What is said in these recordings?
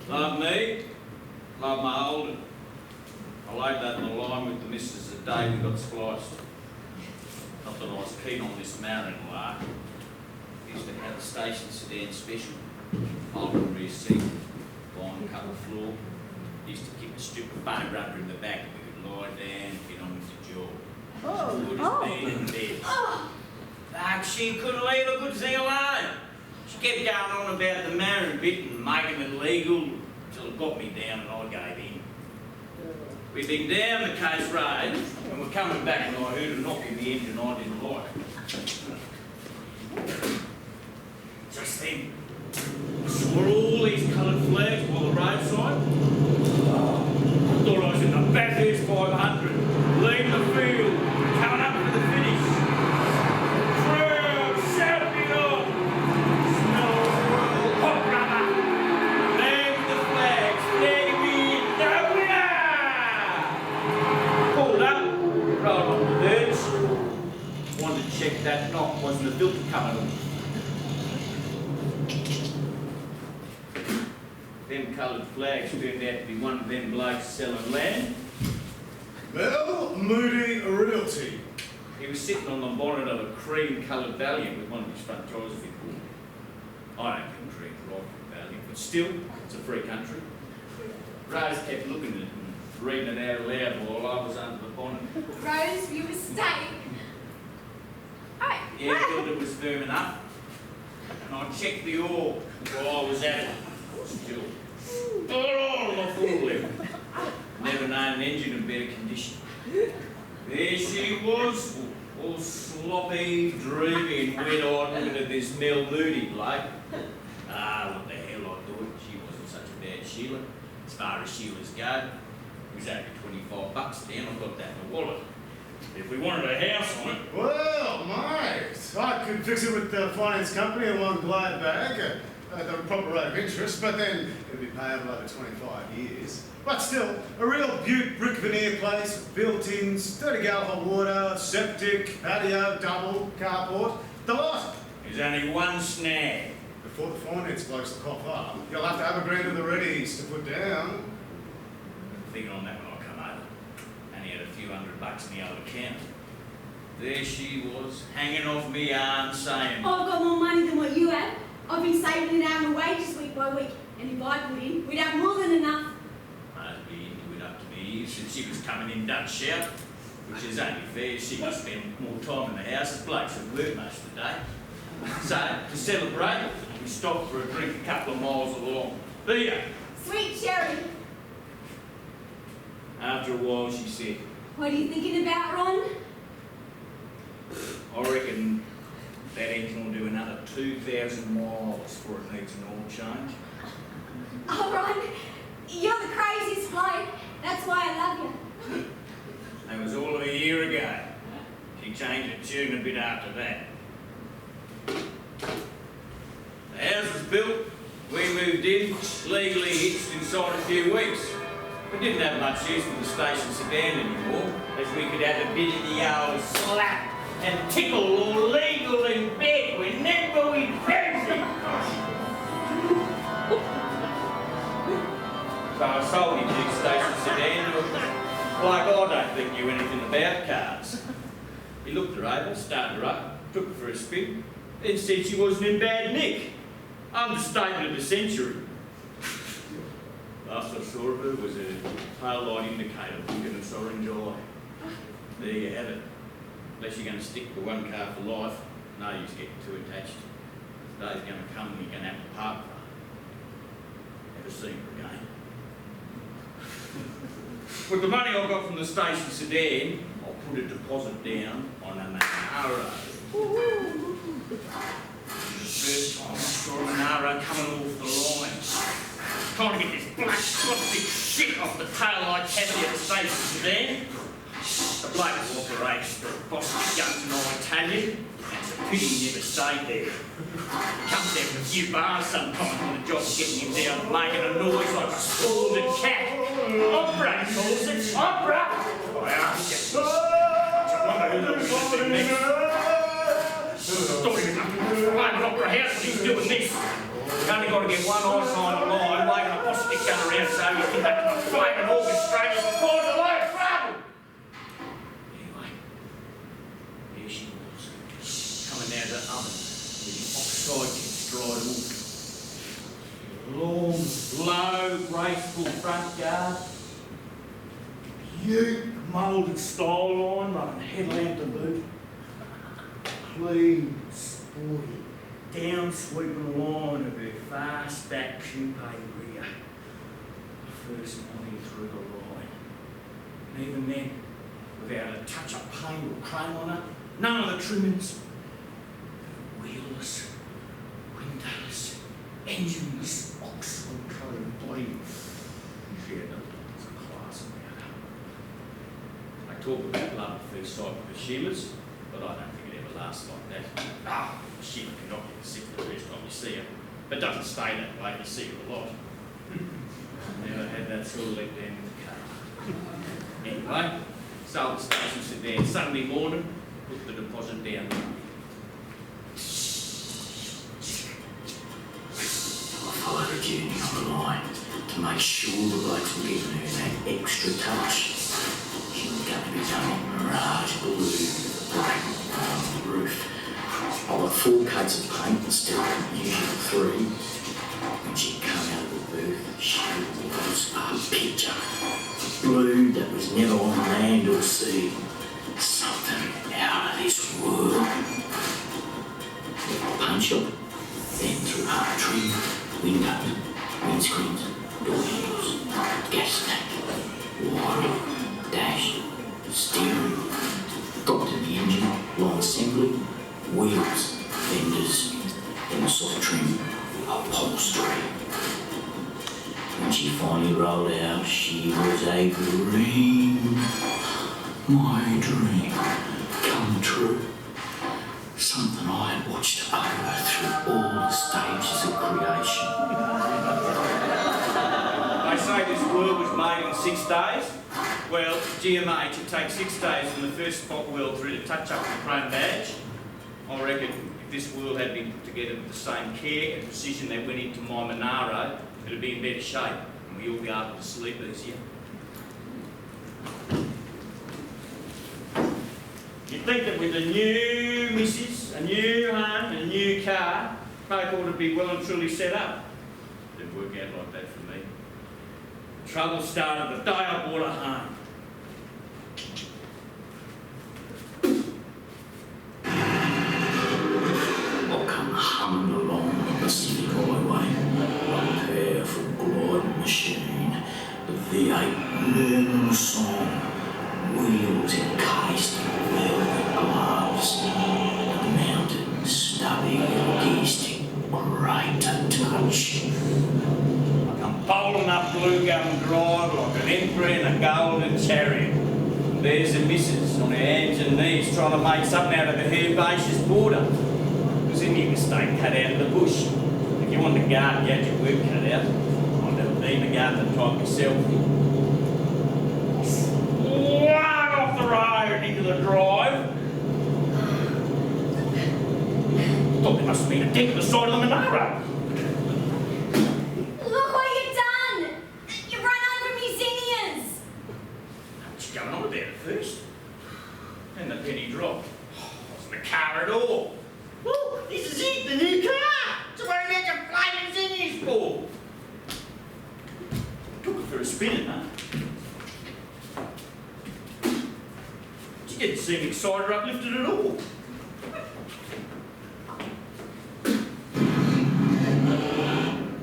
Love me, love my old. I laid that in the line with the missus the day we got spliced. Not that I was keen on this marrying lark. Used to have a station sedan special, old rear seat, wine covered floor. Used to kick a strip of bone rubber in the back and we could lie down and get on with the jaw. As good as being in bed. But she couldn't leave a good thing alone. She kept going on about the marrying bit and making it legal until it got me down and I gave in. We'd been down the coast road and we're coming back and I heard a knock in the engine I didn't like. Just then, I saw all these coloured flags by the roadside. I thought I was in the Bathurst 500, leaving the field, coming up for the finish. Crowd shouting on. Smell of royal hot rubber. Man with the flags, flag me, the winner! Pulled up, rolled on the birds. Wanted to check that knock wasn't a filter coming on. Them coloured flags turned out to be one of them blokes selling land. Well, Moody Realty. He was sitting on the bonnet of a cream-coloured Valiant with one of his front tyres of it. I don't give a drink right for Valiant, but still, it's a free country. Rose kept looking at it and reading it out loud while I was under the bonnet. Rose, you mistake. Yeah, I thought it was firm enough. And I checked the oar while I was at it. Still. Oh, my full level. Never known an engine in better condition. There she was, all sloppy, dreamy and wet-eyed looking at this Mel Moody bloke. Ah, what the hell I thought. She wasn't such a bad Sheila. As far as Sheilas go, it was only $25 down. I got that in the wallet. If we wanted a house on it. Well, mate, I could fix it with the finance company in one glad bag. The proper rate of interest, but then it'll be payable over 25 years. But still, a real beaut brick veneer place with built-ins, 30-gallon hot water, septic, patio, double, carport, the lot. There's only one snag. Before the finance blokes to cough up, you'll have to have a grand of the readies to put down. Thinking on that when I come over. Only had a few $100 in the old account. There she was, hanging off me arm, saying, I've got more money than what you have. I've been saving it out of my wages week by week, and if I put in, we'd have more than enough. I'd be into it up to me since she was coming in Dutch shout, which is only fair. She must spend more time in the house as blokes at work most of the day. So, to celebrate, we stopped for a drink a couple of miles along. Beer. Sweet cherry. After a while, she said, What are you thinking about, Ron? I reckon that engine will do another 2,000 miles before it needs an oil change. Oh, Ron, you're the craziest bloke. That's why I love you. That was all of a year ago. She changed her tune a bit after that. The house was built, we moved in, legally hitched inside a few weeks. We didn't have much use for the station sedan anymore, as we could have a bit of the old slap and tickle all legal in bed whenever we fancy. So I sold him the station sedan to a bloke I don't think knew anything about cars. He looked her over, started her up, took her for a spin, then said she wasn't in bad nick. Understatement of the century. Last I saw of her was a tail light indicator blinking its orange eye. There you have it. Unless you're going to stick to one car for life, no use getting too attached. The day's going to come when you're going to have to part with her. Never seen her again. With the money I got from the station sedan, I'll put a deposit down on a Monaro. The first time I saw a Monaro coming off the line. Trying to get this black plastic shit off the taillight cavity of the station sedan. The bloke who operates the Boston Guns and Italian. It's a pity he never stayed there. He comes out with a few bars sometimes when the job's getting him down, making a noise like a scalded cat. Opera, he calls it. Opera! I asked you. I wonder who they're going to do next. Thought he was playing an opera house when he's doing this. You've only got to get one eye sign a line, waving a plastic gun around so you can make a flaming orchestrator and cause a load of trouble. Anyway, here she was, coming out of the oven with the oxide kits dried off. Long, low, graceful front guard. Huge moulded style line, running headlamp to boot. Clean, sporty, down sweeping line of her fast back coupe rear. First morning through the line. And even then, without a touch of paint or chrome on her, none of the trimmings. Wheelless, windowless, engineless, oxford coloured body. She had no class about her. I talk about love at first sight with the Sheilas, but I don't think it ever lasts like that. Ah, Sheila cannot get sick the first time you see her, but doesn't stay that way, you see her a lot. Never had that sort of let down in the car. Anyway, sold the station sedan Sunday morning, put the deposit down. I followed her journey on the line to make sure the blokes were giving her that extra touch. She was going to be done in Mirage blue, black on the roof. I got 4 coats of paint instead of the usual 3. When she came out of the booth, she was a picture. Blue that was never on land or sea. Something out of this world. Paint shop, then through hard trim, windows, windscreens, door handles, gas tank, wiring, dash, steering, got to the engine, line assembly, wheels, fenders, then the soft trim, upholstery. When she finally rolled out, she was a dream. My dream come true. Something I had watched over through all the stages of creation. They say this world was made in 6 days. Well, GMH, it takes 6 days from the first spot weld through to touch up the chrome badge. I reckon if this world had been put together with the same care and precision that went into my Monaro, it'd be in better shape and we all be able to sleep easier. You'd think that with a new missus, a new home and a new car, folk ought to be well and truly set up. Didn't work out like that for me. Trouble started the day I bought a home. Humming along the Pacific Highway, one powerful gliding machine, the V8 learning song, wheels encased in velvet gloves, the mounted stubby little gear stick, great to touch. I come bowling up Blue Gum Drive like an emperor in a golden chariot. There's the missus on her hands and knees trying to make something out of the herbaceous border. In your mistake, cut out of the bush. If you want to garden, you had your work cut out. I've never been a gardener type myself. Swung off the road into the drive. Thought there must have been a dent in the side of the Monaro. Look what you've done! You've run over me seniors! What's going on about it first? And the penny dropped. Wasn't the car at all. Woo! This is it, the new car! So what about your flaming seniors for? Took for a spin, huh? You didn't seem excited or uplifted at all.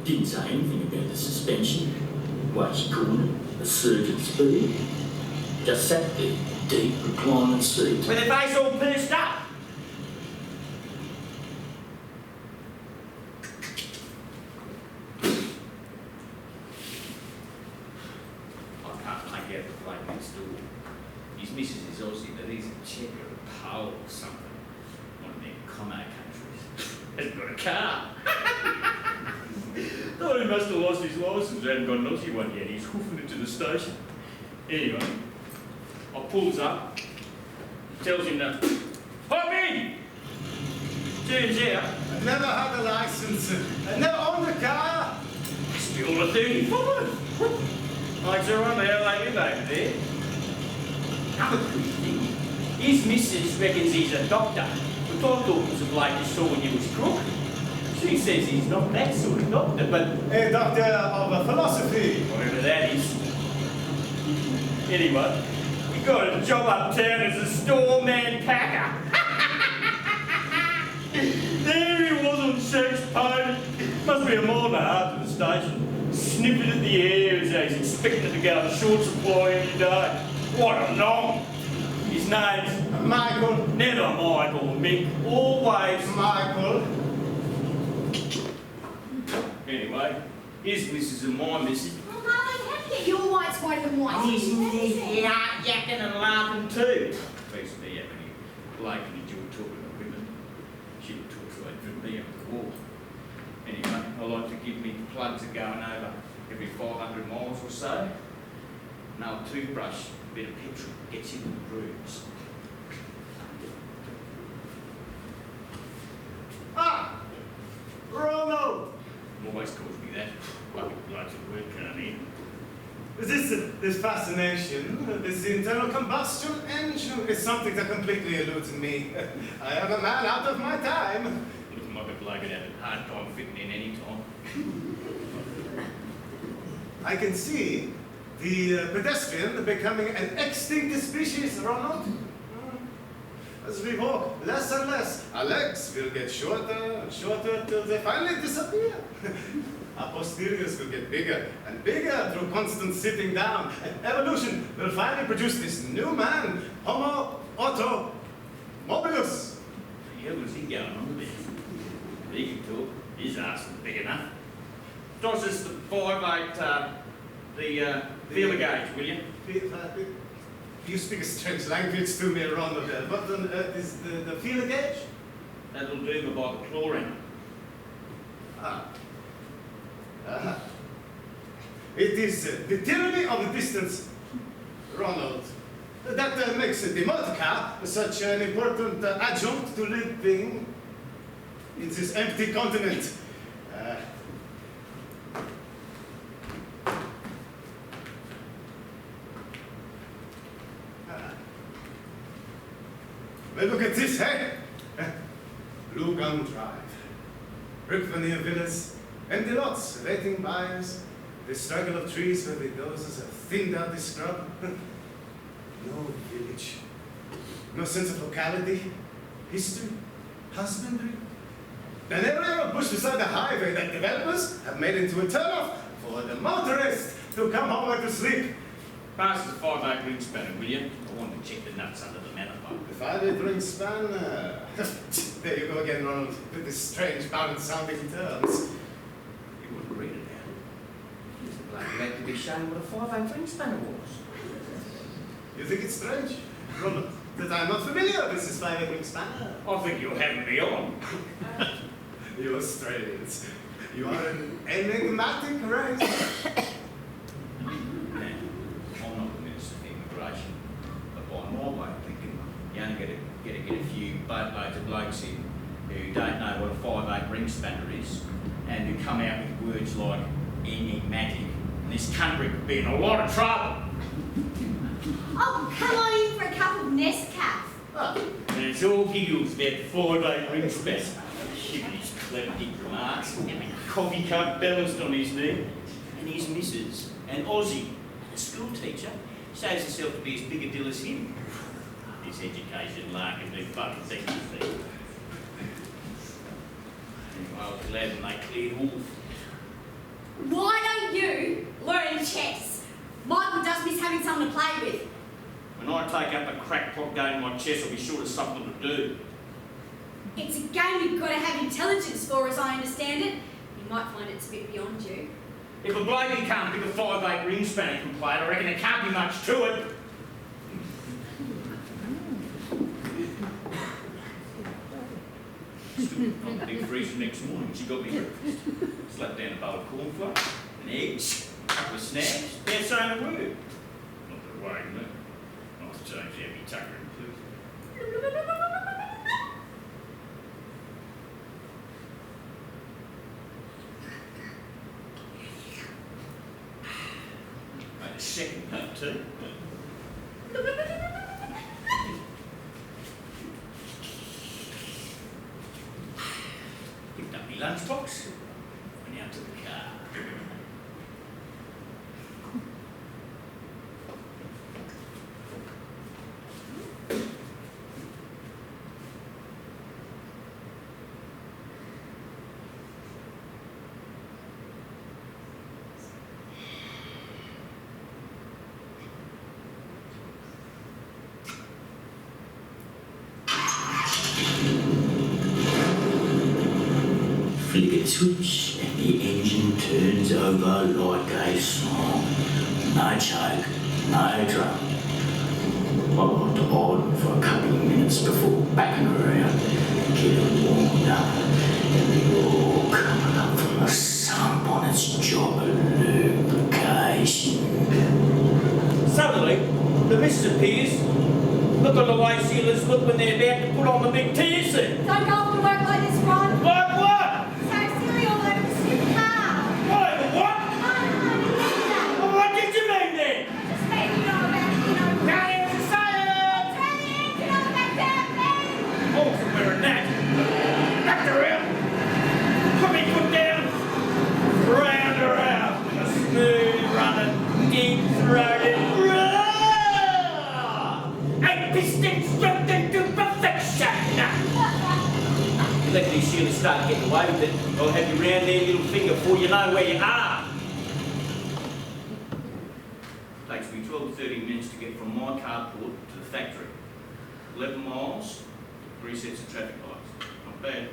Didn't say anything about the suspension. Why she calling it a surge of speed. Just sat there, deep reclining seat. With her face all pursed up. I can't make out the bloke next door. His missus is Aussie, but he's a Czech or a Pole or something. One of them Como countries. Hasn't got a car. Thought he must have lost his licence. Hadn't got an Aussie one yet. He's hoofing it to the station. Anyway, I pulls up, tells him to hop in. Turns out, I never had a license. I never owned a car. still a 35. Like so on the hell they live over there. Another crazy thing, his missus reckons he's a doctor. But I thought it was a bloke you saw when you was crook. She says he's not that sort of doctor, but A doctor of philosophy. whatever that is. Anyway, he got a job uptown as a storeman packer. There he was on Shakes Pony. Must be a mile and a half to the station. Sniffing at the air as though he's expecting it to go on short supply every day. What a nom! His name's Michael. never Michael, Mick. Always. Michael. Anyway, his missus and my missus. Oh, Marlon, how do you get your whites whiter than white? He's yakking and laughing too. Basically, yeah, when he like and enjoyed talking to women. She would talk so I'd driven me up the wall. Anyway, I like to give me plugs of going over every 500 miles or so. An old toothbrush, a bit of petrol, gets in the grooves. Ah! Ronald! Always calls me that. Lucky blokes at work can't hear. This fascination, this internal combustion engine is something that completely eludes me. I am a man out of my time. Looking like a bloke would have a hard time fitting in any time. I can see the pedestrian becoming an extinct species, Ronald. As we walk less and less, our legs will get shorter and shorter till they finally disappear. Our posteriors will get bigger and bigger through constant sitting down. And evolution will finally produce this new man, Homo automobilus. The hell was he going on with? He can talk. His ass is big enough. Toss us the 5'8", the feeler gauge, will you? You speak a strange language to me, Ronald. What on earth is the feeler gauge? That'll do me by the chlorine. Ah. It is the tyranny of the distance, Ronald. That makes the motor car such an important adjunct to living in this empty continent. Well, look at this, hey? Blue Gum Drive. Brick veneer villas, empty lots, waiting buyers, the struggle of trees where the dozers have thinned out the scrub. No village, no sense of locality, history, husbandry. An area of bush beside the highway that developers have made into a turnoff for the motorist to come home and to sleep. Pass the 5'8" ring spanner, will you? I want to check the nuts under the manifold. The 5'8" ring span, there you go again, Ronald, with this strange, balanced-sounding terms. You wouldn't read it out. He's a bloke who had to be shown what a 5'8" ring spanner was. You think it's strange, Ronald, that I'm not familiar with this 5'8" ring span? I think you're having me on. You Australians, you are an enigmatic race. Now, I'm not the Minister of Immigration, but by my way of thinking, you only get a few boatloads of blokes in who don't know what a 5'8" ring spanner is, and who come out with words like enigmatic. And this country could be in a lot of trouble. Oh, come on in for a cup of Nescafe. And it's all giggles about the 5'8" ring spanner. Shit, his clever dick remarks, and a coffee cup balanced on his knee. and his missus, an Aussie, a school teacher, shows herself to be as big a deal as him. This education larking me fucking second thing. Anyway, I was glad when they cleared off. Why don't you learn chess? Michael does miss having someone to play with. When I take up a crackpot game like chess, I'll be sure there's something to do. It's a game you've got to have intelligence for, as I understand it. You might find it's a bit beyond you. If a blokey can't pick a 5'8" ring spanner and play it, I reckon there can't be much to it. Stood on the big freezer next morning when she got me breakfast. Slapped down a bowl of cornflour, an egg, a couple of snacks, without saying a word. Not that it worried me. Nice change how me tucker and too. Made a second cup too. Picked up my lunchbox, went out to the car. Flick a switch and the engine turns over like a song. No choke, no drum. I like to idle for a couple of minutes before backing around, getting warmed up, and we all coming up from a sunbonnet's job of lubrication. Suddenly, the missus appears. Look at the way sailors look when they're about to put on the big tear suit. Don't go off to work like this, Ron. Like what? So silly all over the stupid car. Why, what? No, What did you mean then? just made me know about, Can't even say it! turn the engine on the back down, please. Oh, from wearing that. Back around. Put me foot down. Round her out. A smooth running, deep throated. A piston stroked into perfection. Let these Sheila start getting away with it. I'll have you round their little finger before you know where you are. Takes me 12 to 13 minutes to get from my carport to the factory. 11 miles, 3 sets of traffic lights. Not bad.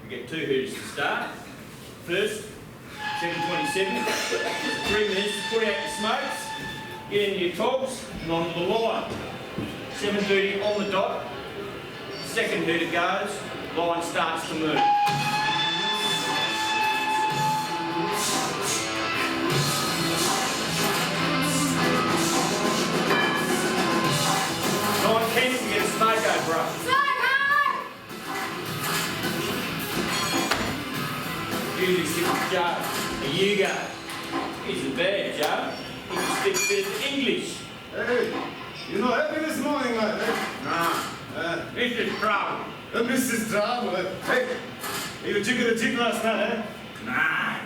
We get 2 hooters to start. First, 7:27, 3 minutes to put out the smokes, get into your togs and onto the line. 7:30 on the dot. Second hooter goes, line starts to move. 9:10 to get a smoko, bro. Usually sit with Joe. Here you go. Isn't bad, Joe. He can speak a bit of English. Hey, you know happy this morning, mate? Nah. This is trouble. Mrs. Trouble. Hey, you chicken a chick last night, eh? Nah.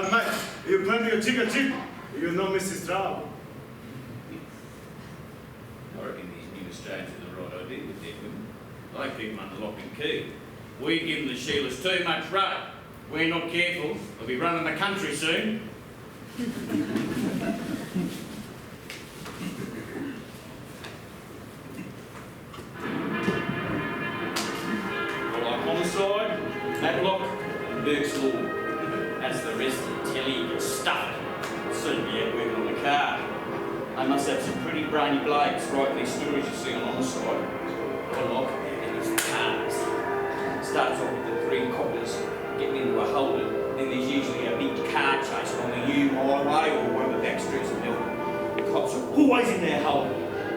Mate, you plenty of chicken chip. You know Mrs. Trouble. I reckon these new Australians are the right idea with their women. They keep them under lock and key. We give them the Sheilas too much rope. We're not careful. They'll be running the country soon. Homicide, Matlock, Burke's Law. That's the rest of the telly. You get stuffed. Soon be out working on the car. They must have some pretty brainy blokes writing these stories you see on Homicide. Matlock and his cars. Starts off with the 3 coppers getting into a Holden. Then there's usually a big car chase on the U highway or one of the back streets of Melbourne. The cops are always in their Holden.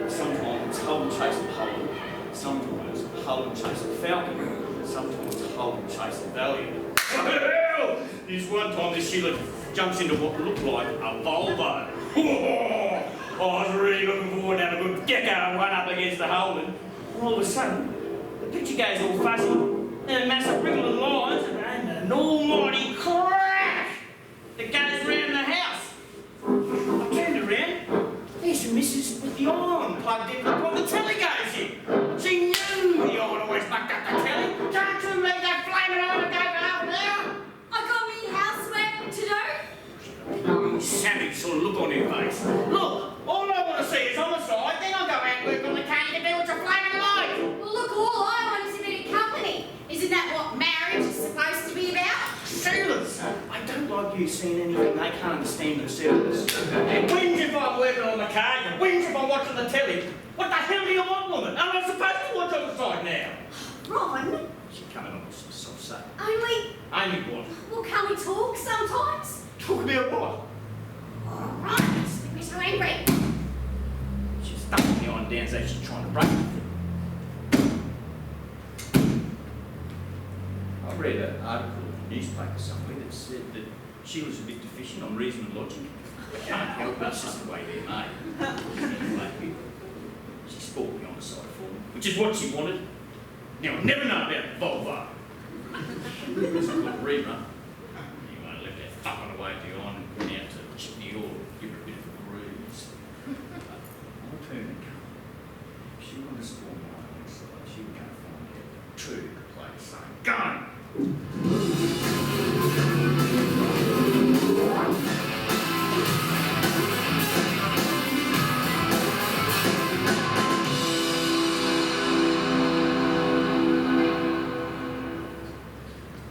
Sometimes it's Holden chasing Holden. Sometimes Holden chasing Falcon. Sometimes Holden chasing Valiant. Well, this one time this Sheila jumps into what looked like a Volvo. I was really looking forward to having a good gecko one up against the Holden. And all of a sudden, the picture goes all fuzzy. And a massive wriggle of lines and an almighty crash that goes round the house. I turned around, there's the missus with the iron plugged in before the telly goes in. She knew the iron always mucked up the telly. Can't you leave that flaming iron go for half an hour? I got me housework to do. Savage sort of look on her face. Look, all I want to see is homicide, then I'll go out and work on the car you can do with your flaming light. Well, look, all I want is a bit of company. Isn't that what marriage is supposed to be about? Sailors! I don't like you seeing anything they can't understand themselves. And whinge if I'm working on the car, you whinge if I'm watching the telly. What the hell do you want, woman? Am I supposed to watch on the side now? Ron, She's coming on with some soft say. only, What? well, can we talk sometimes? Talk about what? All right, Mr. Angry. She's thumping the iron down as though she's trying to break it. I read an article in the newspaper somewhere that said that she was a bit deficient on reason and logic. I can't help it, it's just the way they're made. Anyway, she spoke me on the side for me, which is what she wanted. Now, I never know about Volvo. It's a good rerun. You won't let that fucking away at the iron and run out to chip the oil, give her a bit of a bruise. I'll turn the car. If she wanted to spawn my own side, she would go find out the true play the same gun.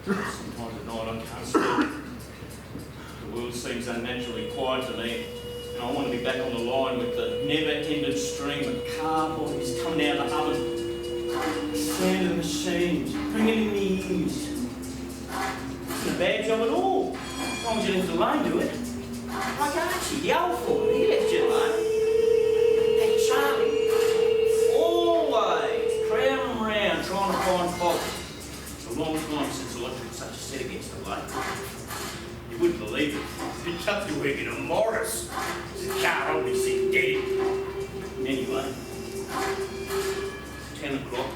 Sometimes at night I can't sleep. The world seems unnaturally quiet to me, and I want to be back on the line with the never-ending stream of car bodies coming out of the oven. The sound of the machines, ringing in the ears. It's not a bad job at all, as long as you left alone to it. Like Archie, the old boy, he left you alone. And Charlie, always crowding around trying to find fault. It's a long time since I looked at such a set against the light. You wouldn't believe it. He kept you working at Morris. The car only said dead. Anyway, 10 o'clock,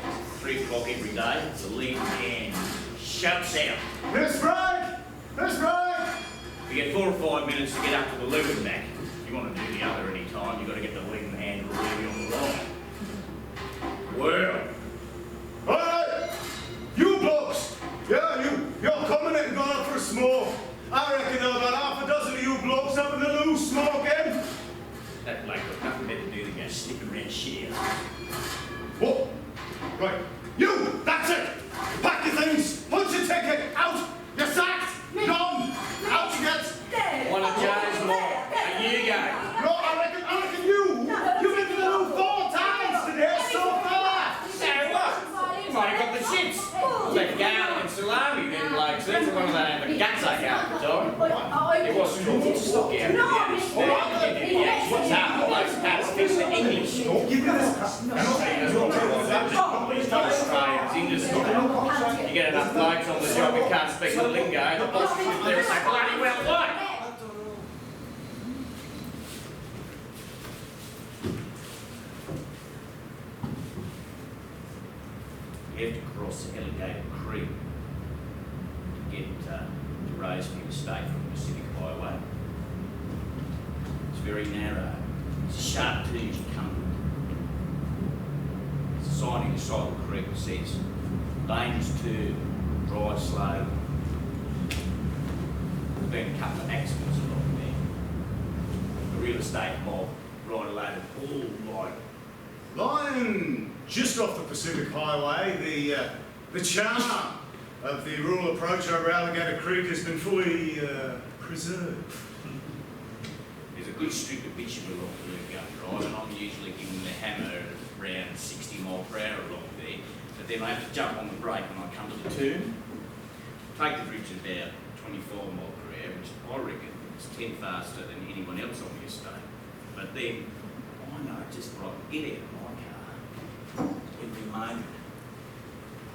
3 o'clock every day, the lead man shouts out. Miss Frank! Miss Frank! You get 4 or 5 minutes to get up to the loop and back. If you want to do the other any time, you've got to get the leading hand really on the line. Well, Hey! You blokes! Yeah, you're coming and going up for a smoke. I reckon there are about half a dozen of you blokes up in the loose smoking. that bloke got nothing better to do than go sniffing around shit out. What? Right. You! That's it! Pack your things! Punch your ticket! Out! You're sacked! Gone! Out you get! One of Joe's more. And you go. No, I reckon you! You've been to the loo 4 times today so far! So what? You might have got the shits. Like garlic and salami, them blokes. That's one of them have the guts I got at the time. It was true. Just look out. What's up? The blokes can't speak the English. Give me this. Australians, Indians, you get enough blokes on the job who can't speak the lingo, the boss is there so bloody well like. You have to cross the Alligator Creek to get to Rosemary Estate from the Pacific Highway. It's very narrow. It's a sharp turn as you come to it. There's a sign in the side of the creek that says, dangerous turn, drive slow. There's been a couple of accidents along there. The real estate mob ride a load of all like Lying just off the Pacific Highway, the charm of the rural approach over Alligator Creek has been fully preserved. there's a good strip of bitumen along there going drive, and I'm usually giving the hammer around 60 mile per hour along there, but then I have to jump on the brake when I come to the turn. Take the bridge about 24 mile per hour, which I reckon is 10 faster than anyone else on the estate. But then, I know just what I can get out of my car every moment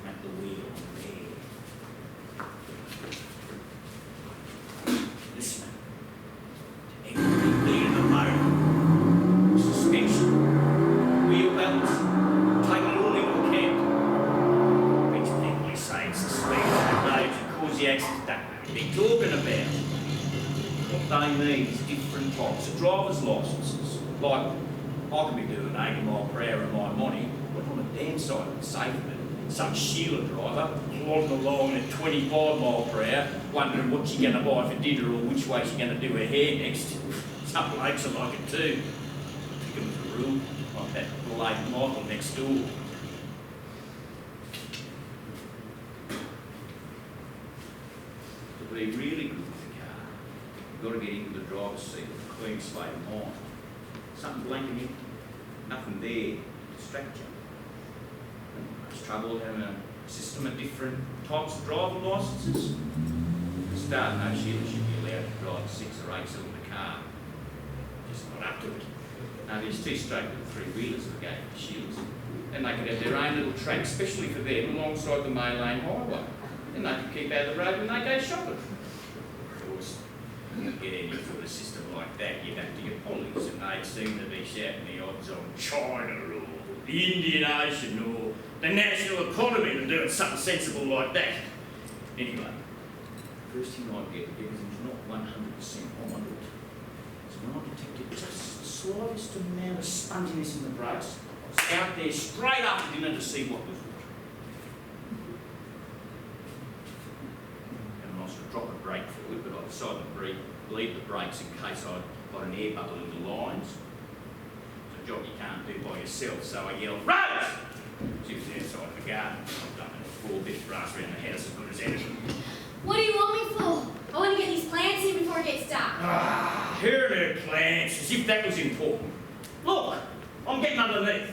at the wheel there. Listening to every beat of the motor, suspension, wheel balance, taking it all into account. Which people say it's the speed of the roads that cause the accidents. they mean is different types of driver's licences. Like, I can be doing 80 mile per hour in my money, but on the damn side of the safe of it, some Sheila driver plodding along at 25 mile per hour, wondering what she's going to buy for dinner or which way she's going to do her hair next. Some blokes are like it too. I think it was a rule, like that late Michael next door. To be really good with the car, you've got to get into the driver's seat with a clean slate of mind. Something blanking in, nothing there to distract you. Much trouble having a system of different types of driving licences. To start, no Sheila should be allowed to drive a 6 or 8 cylinder car. Just not up to it. No, there's too straight with 3-wheelers that go for Sheilas. And they could have their own little track, especially for them, alongside the main lane highway. And they could keep out of the road when they go shopping. Of course, to get any sort of system like that, you'd have to get pollies, and they'd seem to be shouting the odds on China or the Indian Ocean or the national economy to doing something sensible like that. Anyway, first thing I get, everything's not 100% on it. So when I detected just the slightest amount of sponginess in the brakes, I was out there straight after dinner to see what was what. And I was to drop a brake fluid, but I decided to bleed the brakes in case I'd got an air bubble in the lines. It's a job you can't do by yourself, so I yelled, "Rose!" She was outside the garden. I've done it before, bit of grass around the house as good as anything. What do you want me for? I want to get these plants in before it gets dark. Ah, here are the plants, as if that was important. Look, I'm getting underneath.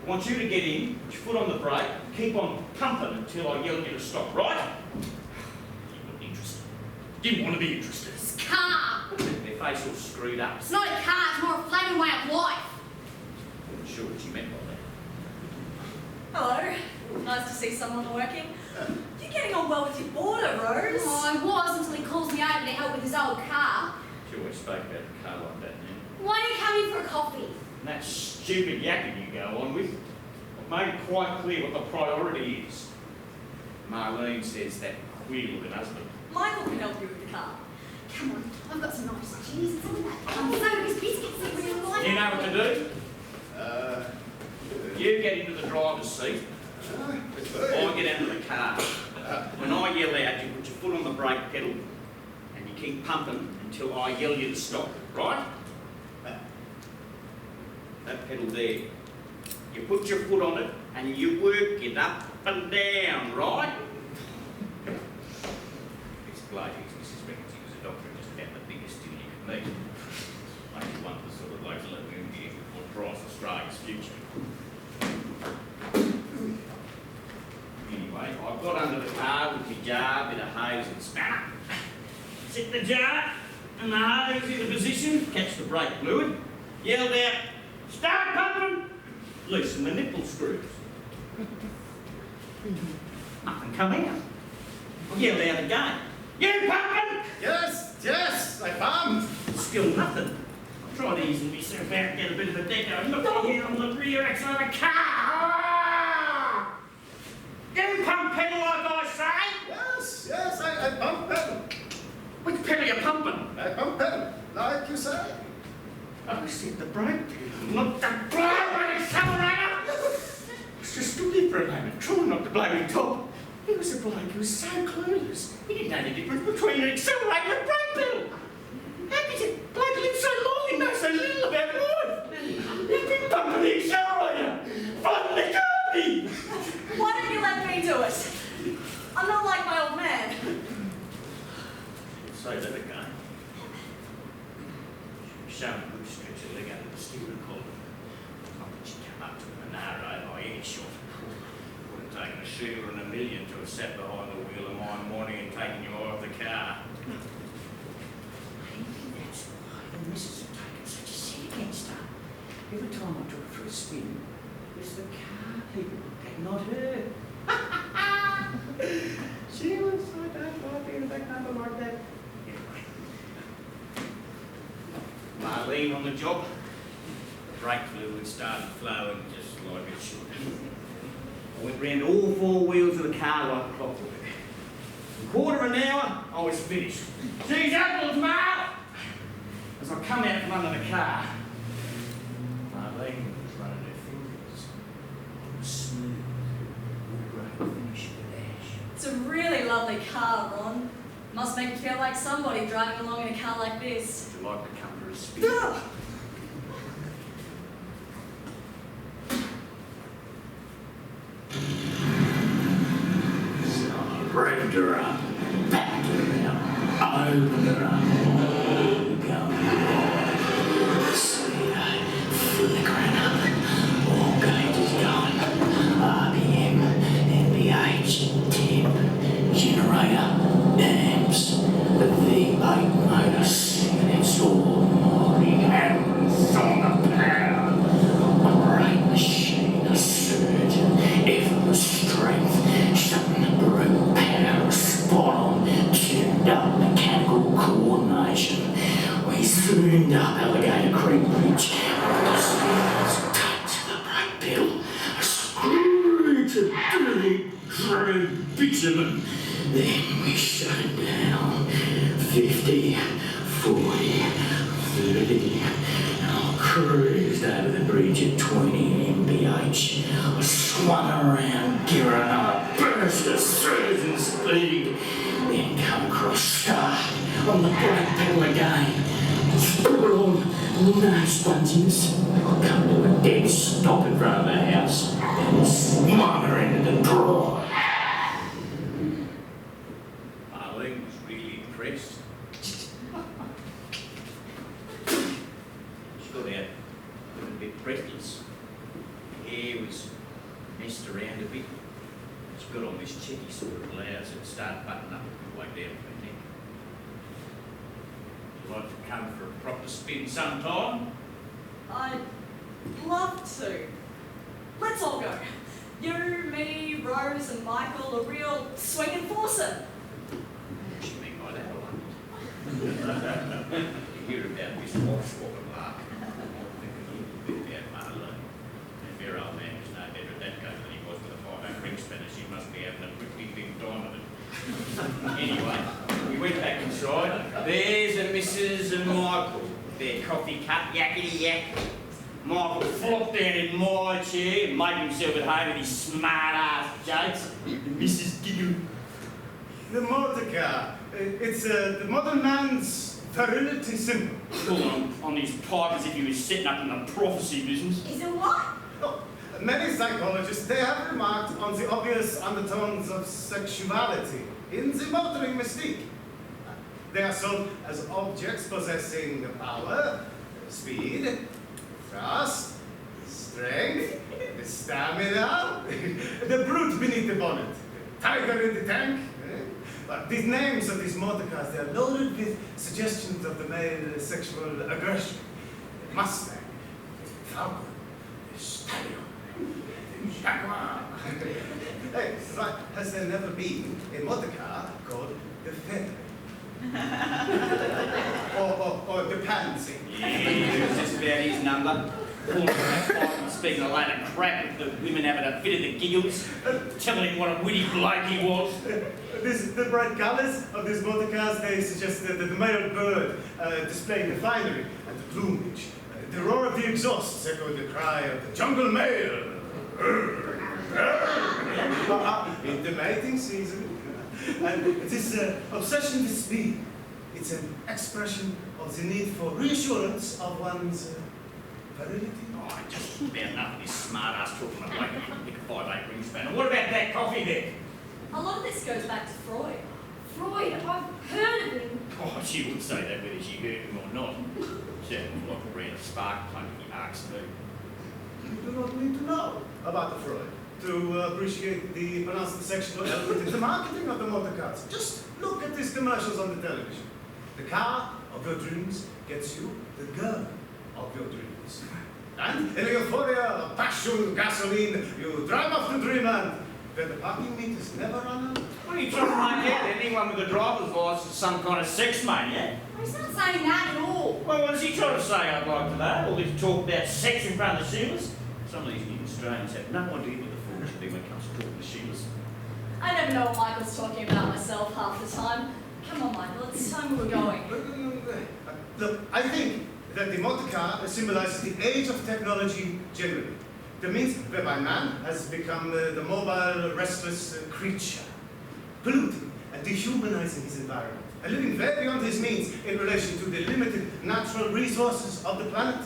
I want you to get in, put your foot on the brake, keep on pumping until I yell you to stop, right? You weren't interested. Didn't want to be interested. This car. Their face all screwed up. It's not a car, it's more a flaming way of life. Wasn't sure what you meant by that. Hello. Nice to see someone working. You're getting on well with your boarder, Rose. Oh, I was until he calls me over to help with his old car. You always spoke about the car like that, didn't you? Why don't you come in for a coffee? And that stupid yakking you go on with, I've made it quite clear what the priority is. Marlene says that queer-looking husband. Michael can help you with the car. Come on, I've got some nice cheese and some of that soda's biscuits that we like. You know what to do? You get into the driver's seat. I get out of the car. When I yell out, you put your foot on the brake pedal and you keep pumping until I yell you to stop, right? That pedal there. You put your foot on it and you work it up and down, right? This bloke, he suspects he was a doctor and just had the biggest deal you could meet. Only one of the sort of blokes that let me in here will price Australia's future. Anyway, I got under the car with my jar, bit of hose and spanner. Sit the jar and the hose into position, catch the brake fluid, yelled out, "Start pumping!" Loosen the nipple screws. Nothing come out. I yelled out again, "You pumping?" Yes, I pumped. Still nothing. I tried to ease myself out and get a bit of a deco and look on the rear axle of the car. You pump pedal like I say? Yes, I pump pedal. Which pedal are you pumping? I pump pedal, like you say. I said the brake pedal, not the blooming accelerator. I just stood there for a moment, trying not to blow me top. He was a bloke who was so clueless. He didn't know the difference between an accelerator and a brake pedal. How could you bloke live so long and know so little about life? He's been pumping the accelerator, flooding the company. Why don't you let me do it? I'm not like my old man. Say that again. Showing a good stretch of leg under the steering column. Not that you come up to a narrow by any shot. Would have taken a shooter and a million to have sat behind the wheel of my morning and taken you out of the car. Maybe that's why the missus had taken such a sin against her. Every time I took her for a spin, it was the car people and not her. She was so don't like being back number like that. Anyway. Marlene on the job. The brake fluid started flowing just like it should. I went round all 4 wheels of the car like a clockwork. In a quarter of an hour, I was finished. These apples, Ma! front of the car. Marlene was running her fingers on the smooth, wood-grain finish of the dash. It's a really lovely car, Ron. Must make you feel like somebody driving along in a car like this. Would you like to come for a spin? Ugh. Revved her up, backed her out, opened her up, all going wide. Speedo flickering up, all gauges going, RPM, NVH, temp, generator, amps, the V8 motor singing its almighty hammer song of power. Great machine, a surgeon, effortless strength, shutting the brute power, spot on, tuned up mechanical coordination. We zoomed up Alligator Creek Bridge, the speeders touched the brake pedal, a screw to deep through bitumen. Then we shut it down, 50, 40, 30. I cruised over the bridge at 20 mph. I swung around, giving another burst of surging speed. Then come across sharp on the brake pedal again. Full on, no sponginess. I come to a dead stop in front of the house and swung her into the drive. Marlene was really impressed. She got out a little bit breathless. Her hair was messed around a bit. She got on this cheeky sort of blouse that started buttoning up way down her neck. Would you like to come for a proper spin sometime? I'd love to. Let's all go. You, me, Rose and Michael, a real swinging foursome. What do you mean by that, Alan? You hear about this washwalker lark. You think a little bit about Marlene. And your old man was no better at that game than he was with a 5-8 ring spinner. She must be having a pretty big time of it. Anyway, we went back inside. There's a Mrs. and Michael. Their coffee cup, yakety yak. Michael flopped down in my chair and made himself at home with his smart-ass jokes. Mrs. giggled. The motor car. It's the modern man's virility symbol. Pulling on his pipe as if he was setting up in the prophecy business. Is it what? Oh, many psychologists, they have remarked on the obvious undertones of sexuality in the motoring mystique. They are sold as objects possessing power, speed, thrust, strength, stamina, the brute beneath the bonnet, tiger in the tank. But these names of these motor cars, they are loaded with suggestions of the male sexual aggression. The Mustang, the Falcon, the Stallion, the Jaguar. Hey, right, has there never been a motor car called the Feather? or the Pansy? Yeah, was this about his number? Pulling that pipe and speaking a load of crap with the women having a fit of the giggles, telling him what a witty bloke he was. The bright colours of these motor cars, they suggest that the male bird displaying the finery and the plumage. The roar of the exhausts echo the cry of the jungle male. In the mating season. And this obsession with speed, it's an expression of the need for reassurance of one's virility. Oh, just about enough of this smart-ass talking about like you can pick a 5-8 ring spanner. What about that coffee there? A lot of this goes back to Freud. Freud, I've heard of him. Oh, she wouldn't say that whether she heard him or not. Sounded like a round spark plug in the arcs me. You do not need to know about the Freud to appreciate the pronounced sexual element in the marketing of the motor cars. Just look at these commercials on the television. The car of your dreams gets you the girl of your dreams. And in a euphoria of passion, gasoline, you drive off to dreamland, where the parking meters never run out. What are you trying to make out? Anyone with a driver's license is some kind of sex maniac? He's not saying that at all. Well, what is he trying to say, I'd like to know? All this talk about sex in front of the Sheilas? Some of these new Australians have no idea what the fool should be when it comes to talking to Sheilas. I never know what Michael's talking about myself half the time. Come on, Michael, it's time we were going. Look, I think that the motor car symbolizes the age of technology generally. The means whereby man has become the mobile, restless creature, polluting and dehumanizing his environment, and living very beyond his means in relation to the limited natural resources of the planet.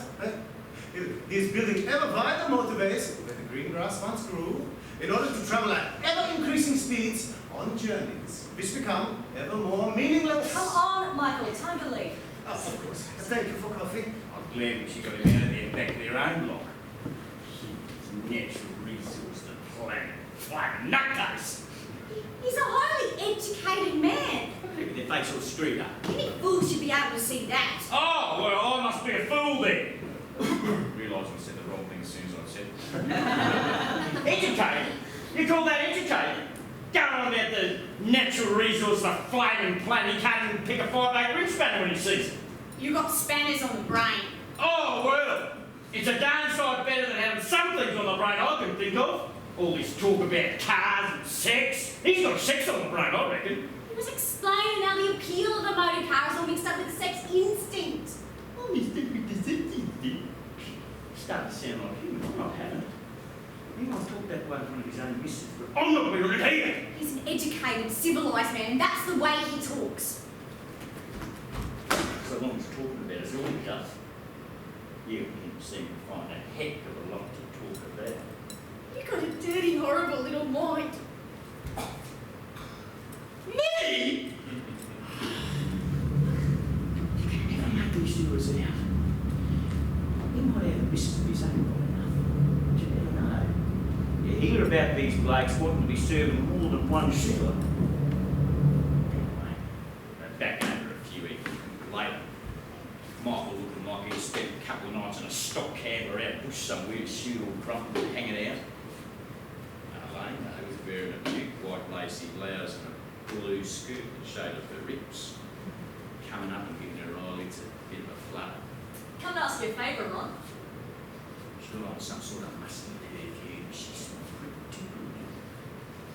He is building ever wider motorways where the green grass once grew, in order to travel at ever-increasing speeds on journeys, which become ever more meaningless. Come on, Michael, time to leave. Oh, of course. Thank you for coffee. I'm glad that she got him out of there back of their own block. Natural resource, the planet. Flying nutcase. He's a highly educated man. Look at their face all screwed up. Any fool should be able to see that. Oh, well, I must be a fool then. Realised I said the wrong thing as soon as I said it. Educated? You call that educated? Going on about the natural resource, the flaming planet, he can't even pick a 5/8 ring spanner when he sees it. You got spanners on the brain. Oh, well, it's a darn sight better than having some things on the brain I can think of. All this talk about cars and sex. He's got sex on the brain, I reckon. He was explaining how the appeal of the motor car is all mixed up with sex instinct. Oh, he's thinking with the sex instinct. Starting to sound like him, I'm not having it. He might talk that way in front of his own missus, but I'm not going to hear it. He's an educated, civilised man, and that's the way he talks. So long as talking about his own stuff, you can seem to find a heck of a lot to talk about. You've got a dirty, horrible little mind. Me? You can never make these doers out. He might have a missus of his own got enough, but you never know. You hear about these blokes wanting to be serving more than one shipper. Anyway, back over a few evenings later, Michael looking like he'd spent a couple of nights in a stock camper out bush somewhere, his shoe all crumpled, hanging out. Elaine, though, was wearing a big white lacy blouse and a blue skirt that showed off her ribs, coming up and giving her eyelids a bit of a flutter. Come to ask you a favour, Ron. She looked like some sort of musty perfume. She smelled pretty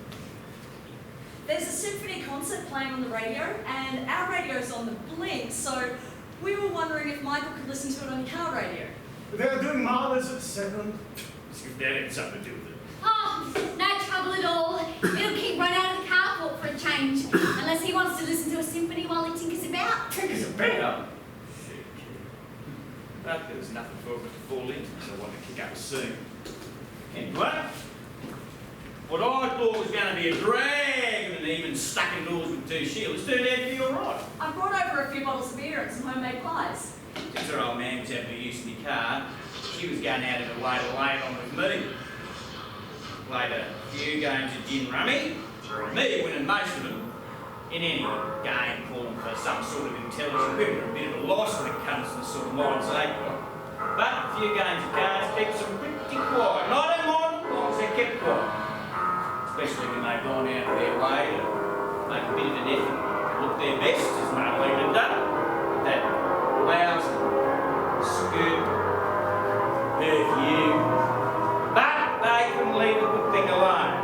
good. There's a symphony concert playing on the radio, and our radio's on the blink, so we were wondering if Michael could listen to it on your car radio. They're doing marvellous at the second. As if that had something to do with it. Oh, no trouble at all. It'll keep running out of the carport for a change. Unless he wants to listen to a symphony while he tinkers about. Tinkers about? Shit. But there was nothing for me to fall into, so I wanted to kick up a scene. Anyway, what I thought was going to be a drag and even stuck indoors with two shields turned out to be alright. I brought over a few bottles of beer and some homemade pies. Since her old man was having a use of my car, she was going out of her way to lay it on with me. Played a few games of gin rummy, me winning most of them. In any game calling for some sort of intelligent women are a bit of a loss when it comes to the sort of minds they got. But a few games of cards keeps them pretty quiet. And I don't mind them as long as they're kept quiet. Especially when they've gone out of their way to make a bit of an effort to look their best, as Marlene had done. With that blouse, skirt, perfume. But they couldn't leave a good thing alone.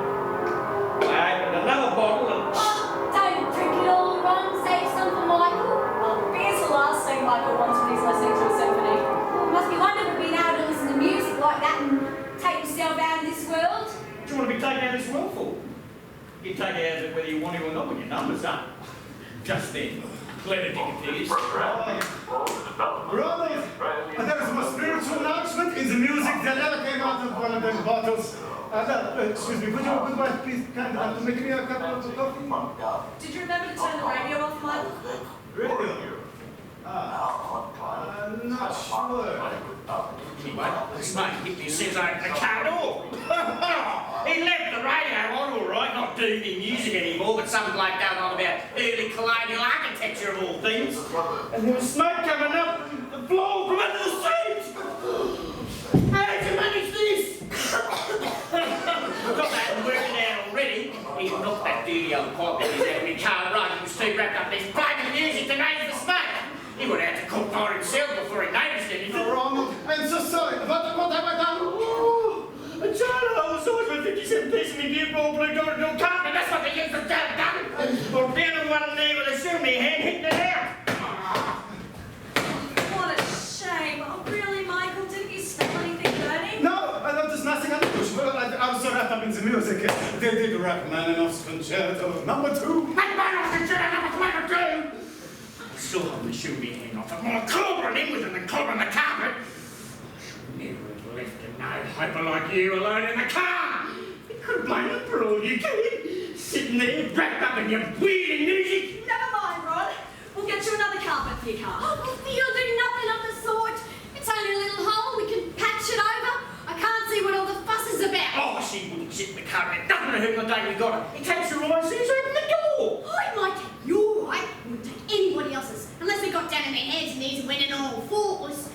They opened another bottle and... Oh, don't drink it all, Ron. Save some for Michael. Well, beer's the last thing Michael wants when he's listening to a symphony. Oh, it must be wonderful being able to listen to music like that and take yourself out of this world. What do you want to be taken out of this world for? You take it out of it whether you want to or not when your number's up. Just then, clever digging figures. Right, and there was a more spiritual announcement in the music that ever came out of one of them bottles. Excuse me, would you mind please kind of make me a cup of coffee? Did you remember to turn the radio off, Michael? Radio? I'm not sure. Anyway, this mate hit me says I the car door. He left the radio on all right, not doing the music anymore, but some bloke going on about early colonial architecture of all things. And there was smoke coming up the floor from under the seat. How did you manage this? Got that and worked it out already. He knocked that dirty old pipe that he's having in car run. He was too wrapped up in his private music to raise the smoke. He would have to cook for himself before he noticed anything. Wrong. I'm so sorry. What have I done? Oh, a child of the size of a 57 piece of me beer ball blue dotted on carpet. That's what they use for done. Or down in one of there with a silly hand hitting it out. What a shame. They did the Rachmaninoff's Concerto #2. Rachmaninoff's Concerto #2! I still haven't chewed my hand off. I'm more clobbering him with him than clobbering the carpet. I should never have left a no-hoper like you alone in the car. You couldn't blame him for all you did. Sitting there wrapped up in your weird music. Never mind, Rod. We'll get you another carpet for your car. Oh, you'll do nothing of the sort. It's only a little hole. We can patch it over. I can't see what all the fuss is about. Oh, she wouldn't sit in the carpet. Doesn't know who the day we got her. He takes her right as soon as I open the door. I might take your right. I wouldn't take anybody else's. Unless they got down on their hands and knees and went in all faultless.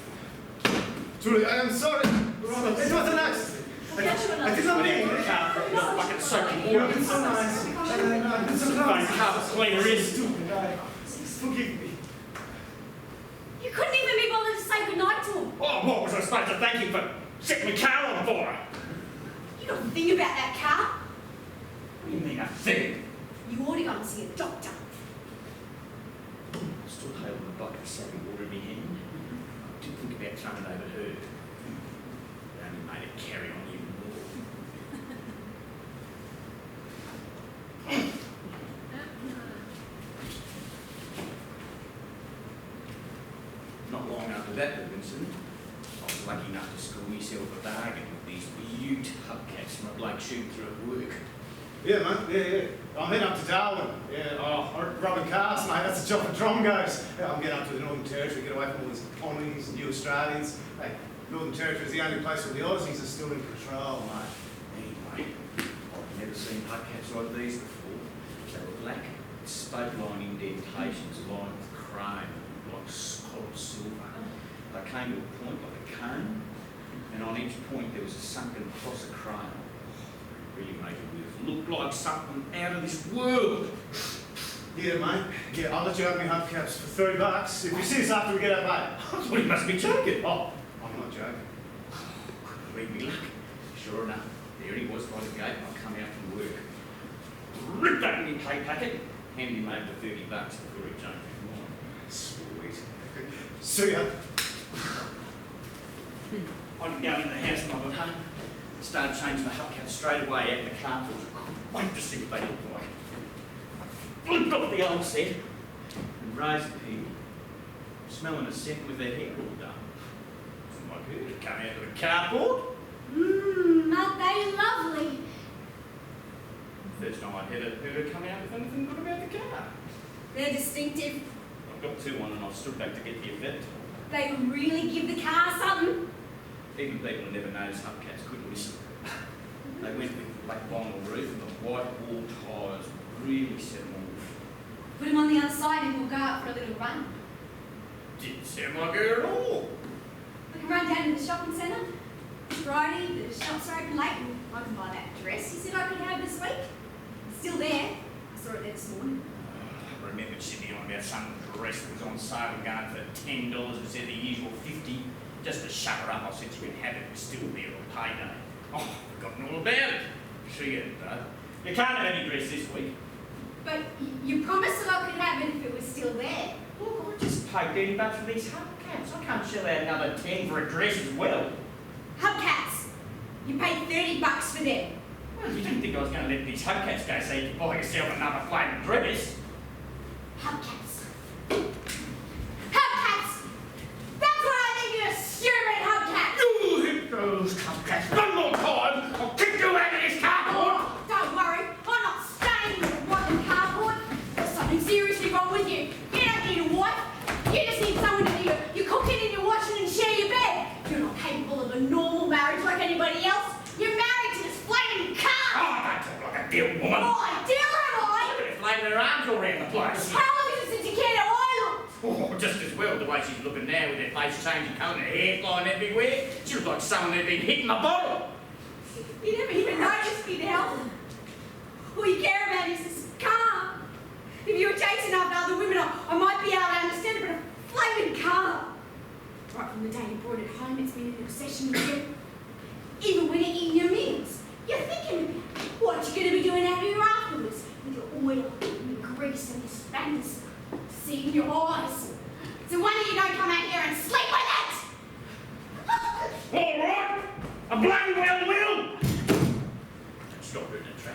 Julie, I am sorry. It wasn't nice. We'll get you another I did not Put mean him in the it. carpet. Not fucking soaking You've water. been so nice. I've been so Fine nice. carpet cleaner is. Stupid guy. Forgive me. You couldn't even be bothered to say goodnight to him. Oh, what was I supposed to thank him for setting my car on fire? You got to think about that car. What do you mean, a thing? You ought to go and see a doctor. I'm still holding a bucket of soapy water in my hand. I did think about throwing it over her. It only made it carry on even more. Not long after that, Robinson, I was lucky enough to score myself a bargain with these beaut hubcaps from a bloke shooting through at work. Yeah, mate. Yeah. I'm heading up to Darwin. Yeah, rubbing cars, mate. That's the job for Drongos. Yeah, I'm getting up to the Northern Territory, get away from all these colonies and you Australians. Hey, Northern Territory is the only place where the Aussies are still in control, mate. Anyway, I've never seen hubcaps like these before. They were black, with spoke-line indentations lined with chrome, like solid silver. They came to a point like a cone, and on each point there was a sunken cross of chrome. Really made it look like something out of this world. Yeah, mate. Yeah, I'll let you have me hubcaps for $30 if you see us after we get out, mate. Well, you must be joking. Oh, I'm not joking. Couldn't read me luck. Sure enough, there he was by the gate when I come out from work. Ripped open my pay packet, handed him over the $30 before he jumped in mine. Sweet. See ya. I can go in the house and I got home. Started changing the hubcaps straight away out in the carport. Wait to see what they look like. Flipped off the old set and Rose appeared, smelling a scent with her hair all done. Wasn't like her to come out of the carport. Aren't they lovely? First time I'd heard her come out with anything good about the car. They're distinctive. I've got two on and I stood back to get the effect. They really give the car something. Even people who never noticed hubcaps couldn't listen. They went with black vinyl roof and the white wall tyres really set them off. Put him on the other side and we'll go out for a little run. Didn't sound like her at all. We can run down to the shopping centre. It's Friday, the shops are open late, and I can buy that dress you said I could have this week. It's still there. I saw it there this morning. I remembered Sydney on about some dress that was on sale and going for $10 instead of the usual $50. Just to shut her up, I said you can have it, it's still there on payday. Oh, I've forgotten all about it. She had it though. You can't have any dress this week. But you promised that I could have it if it was still there. Look, I just paid $30 for these hubcaps. I can't shell out another 10 for a dress as well. Hubcaps. You paid $30 for them. Well, you didn't think I was going to let these hubcaps go so you could buy yourself another flavoured dress. Hubcaps. Hubcaps! That's what I think you're a stupid hubcap! You hit those hubcaps one more time, I'll kick you out of this carport! Don't worry, I'm not staying in your rotten carport. There's something seriously wrong with you. You don't need a wife. You just need someone to do your cooking and your washing and share your bed. You're not capable of a normal marriage like anybody else. You're married to this flaming car. Oh, don't talk like a deal woman! Oh, dear am I? Look at her flailing her arms all around the place. How long is it since you cared how I look? Oh, just as well the way she's looking now with her face changing colour and her hair flying everywhere. She looks like someone who'd been hitting a bottle. You never even noticed me now. All you care about is this car. If you were chasing after other women, I might be able to understand it, but a flaming car. Right from the day you brought it home, it's been an obsession with you. Even when you're eating your meals, you're thinking about what you're going to be doing out here afterwards with your oil and your grease and your spanners. See in your eyes. So why don't you don't come out here and sleep with it? All right, I bloody well will. Stop her in the traffic.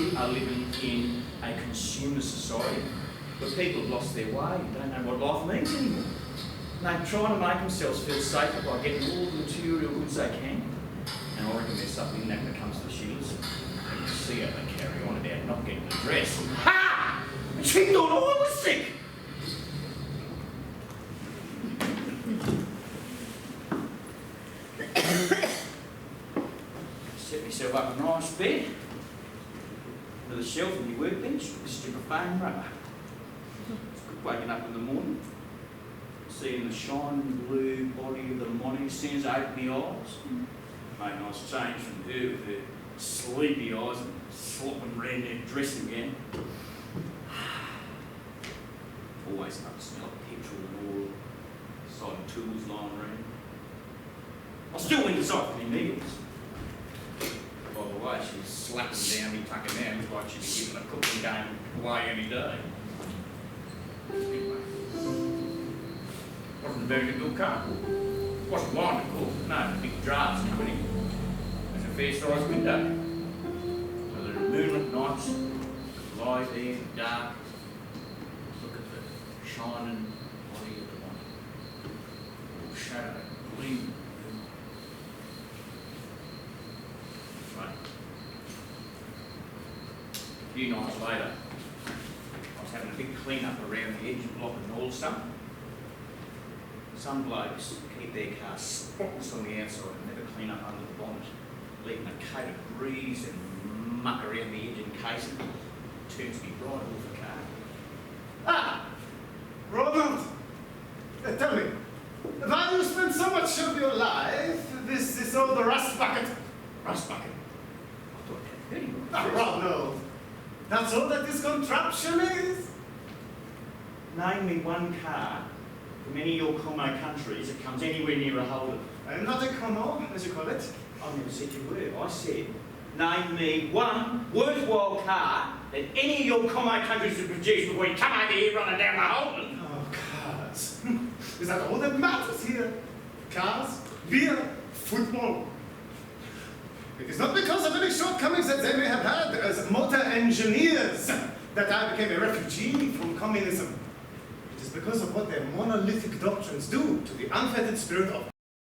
You are living in a consumer society where people have lost their way, don't know what life means anymore. And they're trying to make themselves feel safer by getting all the material goods they can. And I reckon there's something in that when it comes to the shillings. And you see how they carry on about not getting the dress. Ha! She thought I was sick! Set myself up a nice bed with a shelf in my workbench with a strip of foam rubber. It's good waking up in the morning, seeing the shining blue body of the morning as soon as I open my eyes. Made a nice change from her with her sleepy eyes and slopping around her dressing gown. Always love the smell of petrol and oil, side tools lying around. I still went inside for my meals. By the way, she was slapping down me, tucking down, like she'd be giving a cooking game away every day. Anyway, wasn't a very good car. Wasn't wine to cook, no, big drafts coming in. There's a fair sized window. So there are moonlit nights, lie there in the dark, look at the shining body of the morning. All shadow, gleam. Right. A few nights later, I was having a big clean up around the edge block and all stuff. Some blokes keep their cars spotless on the outside and never clean up under the bonnet, leaving a coat of grease and muck around the engine casing. Turns me right off the car. Ah! Ronald! Tell me, why you spend so much of your life this old rust bucket? Rust bucket. I thought that very Ah, Ronald! That's all that this contraption is? Name me one car from any of your Como countries that comes anywhere near a Holden. I'm not a Como, as you call it. I never said you were. I said, name me one worthwhile car that any of your Como countries have produced before you come over here running down the Holden. Oh, cars. Is that all that matters here? Cars, beer, football. It is not because of any shortcomings that they may have had as motor engineers that I became a refugee from communism. It is because of what their monolithic doctrines do to the unfettered spirit of